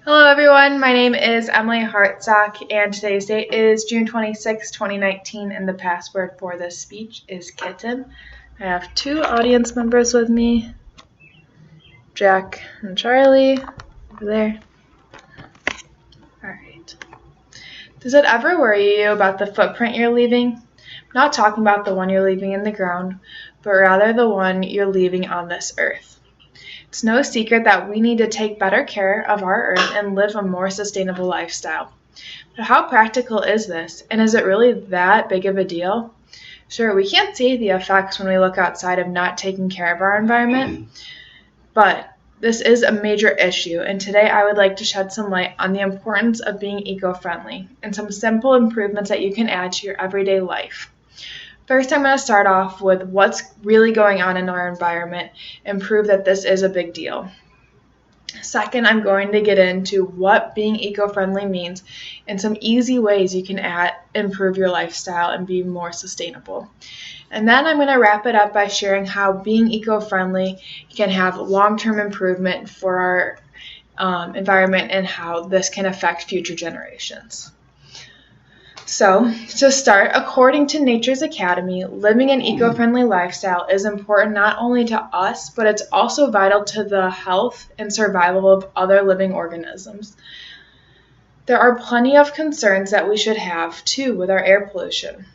Hello everyone, my name is Emily Hartsock and today's date is June 26, 2019 and the password for this speech is kitten. I have two audience members with me, Jack and Charlie, over there. Alright. Does it ever worry you about the footprint you're leaving? I'm not talking about the one you're leaving in the ground, but rather the one you're leaving on this earth. It's no secret that we need to take better care of our earth and live a more sustainable lifestyle. But how practical is this? And is it really that big of a deal? Sure, we can't see the effects when we look outside of not taking care of our environment, but this is a major issue, and today I would like to shed some light on the importance of being eco-friendly and some simple improvements that you can add to your everyday life. First, I'm going to start off with what's really going on in our environment and prove that this is a big deal. Second, I'm going to get into what being eco-friendly means and some easy ways you can improve your lifestyle and be more sustainable. And then I'm going to wrap it up by sharing how being eco-friendly can have long-term improvement for our environment and how this can affect future generations. So, to start, according to Nature's Academy, living an eco-friendly lifestyle is important not only to us, but it's also vital to the health and survival of other living organisms. There are plenty of concerns that we should have, too, with our air pollution.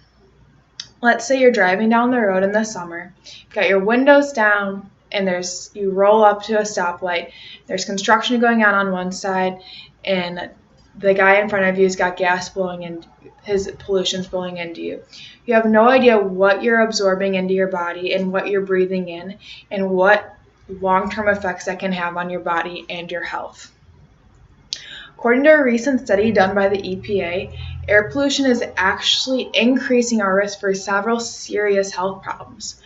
Let's say you're driving down the road in the summer, you've got your windows down, and you roll up to a stoplight, there's construction going on one side, and the guy in front of you's got gas blowing in, his pollution's blowing into you. You have no idea what you're absorbing into your body and what you're breathing in and what long-term effects that can have on your body and your health. According to a recent study done by the EPA, air pollution is actually increasing our risk for several serious health problems.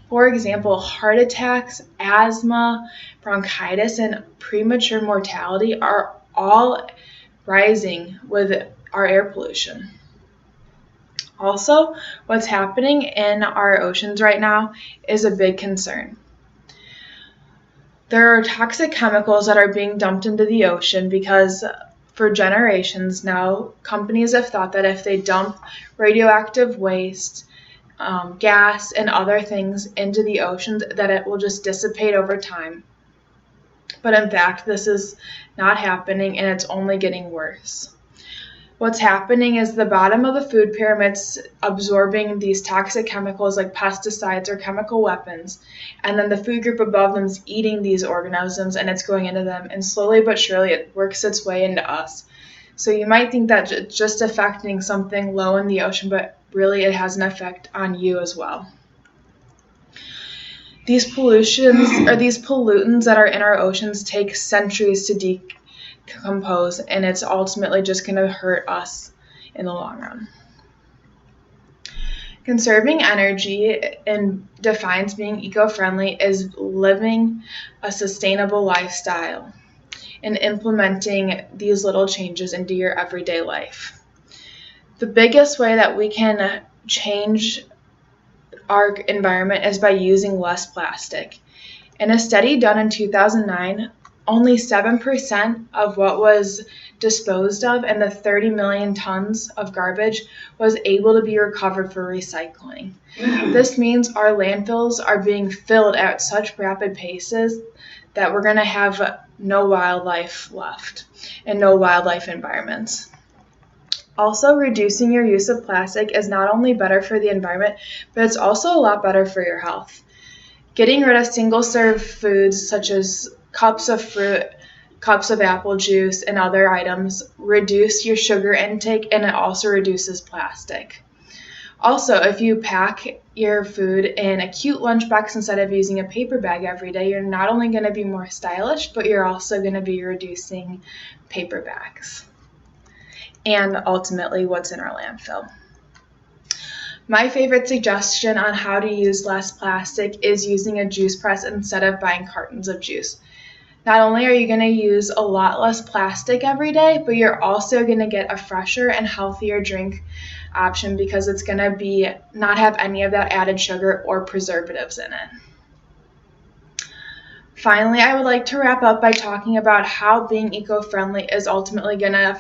For example, heart attacks, asthma, bronchitis, and premature mortality are all rising with our air pollution. Also, what's happening in our oceans right now is a big concern. There are toxic chemicals that are being dumped into the ocean because for generations now, companies have thought that if they dump radioactive waste, gas, and other things into the oceans, that it will just dissipate over time. But in fact, this is not happening and it's only getting worse. What's happening is the bottom of the food pyramid's absorbing these toxic chemicals like pesticides or chemical weapons, and then the food group above them is eating these organisms and it's going into them, and slowly but surely it works its way into us. So you might think that it's just affecting something low in the ocean, but really it has an effect on you as well. These pollutants that are in our oceans take centuries to decompose, and it's ultimately just going to hurt us in the long run. Conserving energy and defines being eco-friendly is living a sustainable lifestyle and implementing these little changes into your everyday life. The biggest way that we can change our environment is by using less plastic. In a study done in 2009, only 7% of what was disposed of and the 30 million tons of garbage was able to be recovered for recycling. This means our landfills are being filled at such rapid paces that we're going to have no wildlife left and no wildlife environments. Also, reducing your use of plastic is not only better for the environment, but it's also a lot better for your health. Getting rid of single-serve foods such as cups of fruit, cups of apple juice, and other items reduce your sugar intake, and it also reduces plastic. Also, if you pack your food in a cute lunchbox instead of using a paper bag every day, you're not only going to be more stylish, but you're also going to be reducing paper bags and ultimately what's in our landfill. My favorite suggestion on how to use less plastic is using a juice press instead of buying cartons of juice. Not only are you going to use a lot less plastic every day, but you're also going to get a fresher and healthier drink option because it's going to not have any of that added sugar or preservatives in it. Finally, I would like to wrap up by talking about how being eco-friendly is ultimately going to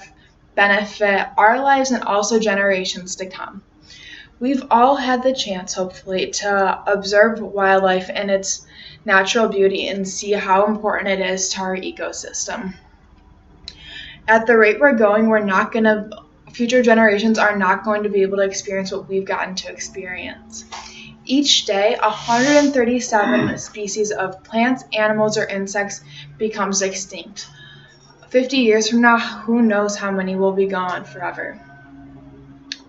benefit our lives and also generations to come. We've all had the chance, hopefully, to observe wildlife and its natural beauty and see how important it is to our ecosystem. At the rate we're going, future generations are not going to be able to experience what we've gotten to experience. Each day, 137 species of plants, animals, or insects becomes extinct. 50 years from now, who knows how many will be gone forever.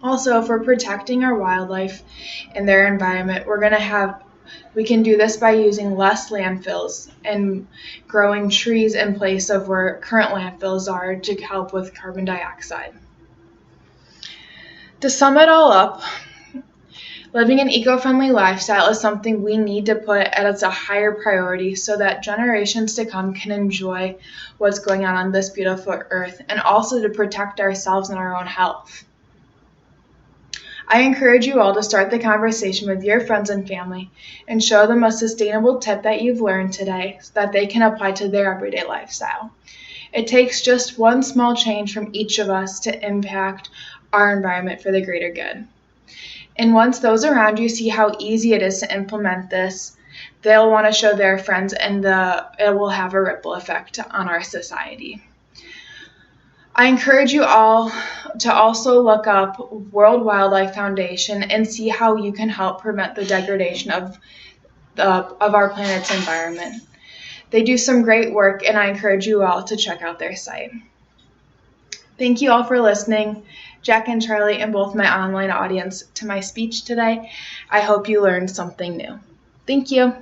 Also, if we're protecting our wildlife and their environment, we can do this by using less landfills and growing trees in place of where current landfills are to help with carbon dioxide. To sum it all up, living an eco-friendly lifestyle is something we need to put as a higher priority so that generations to come can enjoy what's going on this beautiful earth, and also to protect ourselves and our own health. I encourage you all to start the conversation with your friends and family and show them a sustainable tip that you've learned today so that they can apply to their everyday lifestyle. It takes just one small change from each of us to impact our environment for the greater good. And once those around you see how easy it is to implement this, they'll want to show their friends, and it will have a ripple effect on our society. I encourage you all to also look up World Wildlife Foundation and see how you can help prevent the degradation of our planet's environment. They do some great work, and I encourage you all to check out their site. Thank you all for listening, Jack and Charlie, and both my online audience, to my speech today. I hope you learned something new. Thank you.